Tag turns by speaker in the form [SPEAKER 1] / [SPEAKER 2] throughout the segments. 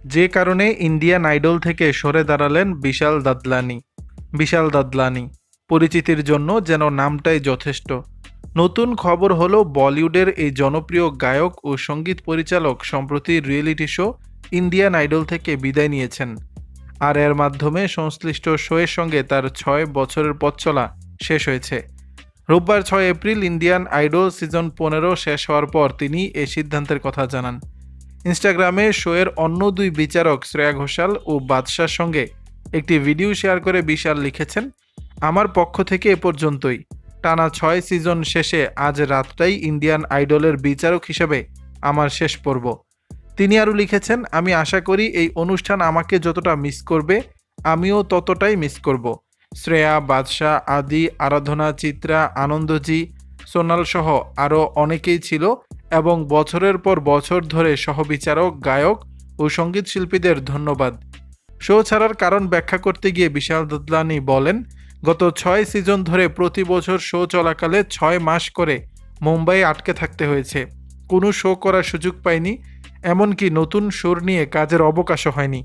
[SPEAKER 1] যে কারণে Indian idol থেকে সরে দাঁড়ালেন বিশাল দাদলানি। পরিচিতির জন্য যেন নামটাই যথেষ্ট। নতুন খবর হলো বলিউডের এই জনপ্রিয় গায়ক ও সঙ্গীত পরিচালক সম্প্রতি রিয়েলিটি শো ইন্ডিয়ান আইডল থেকে বিদায় নিয়েছেন। আর এর মাধ্যমে সংশ্লিষ্ট শোয়ের সঙ্গে তার ৬ বছরের পথ চলা শেষ হয়েছে। রোববার ৬ এপ্রিল ইন্ডিয়ান আইডল সিজন ১৫ শেষ হওয়ার পর তিনি এই সিদ্ধান্তের কথা জানান। ইনস্টাগ্রামে শোয়ের অন্য দুই বিচারক শ্রেয়া ঘোষাল ও বাদশার সঙ্গে একটি ভিডিও শেয়ার করে বিশাল লিখেছেন, আমার পক্ষ থেকে এ পর্যন্তই। টানা ৬ সিজন শেষে আজ রাতটাই ইন্ডিয়ান আইডলের বিচারক হিসেবে আমার শেষ পর্ব। তিনি আরও লিখেছেন, আমি আশা করি এই অনুষ্ঠান আমাকে যতটা মিস করবে আমিও ততটাই মিস করব। শ্রেয়া, বাদশাহ, আদি, আরাধনা, চিত্রা, আনন্দজি, সোনাল সহ আরও অনেকেই ছিল এবং বছরের পর বছর ধরে সহবিচারক, গায়ক ও সঙ্গীত শিল্পীদের ধন্যবাদ। শো ছাড়ার কারণ ব্যাখ্যা করতে গিয়ে বিশাল দাদলানি বলেন, গত ৬ সিজন ধরে প্রতি বছর শো চলাকালে ৬ মাস করে মুম্বাইয়ে আটকে থাকতে হয়েছে। কোনো শো করার সুযোগ পাইনি, এমনকি নতুন সুর নিয়ে কাজের অবকাশও হয়নি।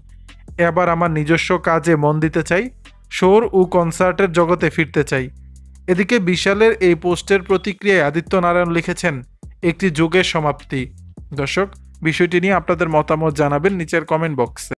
[SPEAKER 1] এবার আমার নিজস্ব কাজে মন দিতে চাই, শোর ও কনসার্টের জগতে ফিরতে চাই। এদিকে বিশালের এই পোস্টের প্রতিক্রিয়ায় আদিত্য নারায়ণ লিখেছেন, একটি যুগের সমাপ্তি। দর্শক, বিষয়টি নিয়ে আপনাদের মতামত জানাবেন নিচের কমেন্ট বক্সে।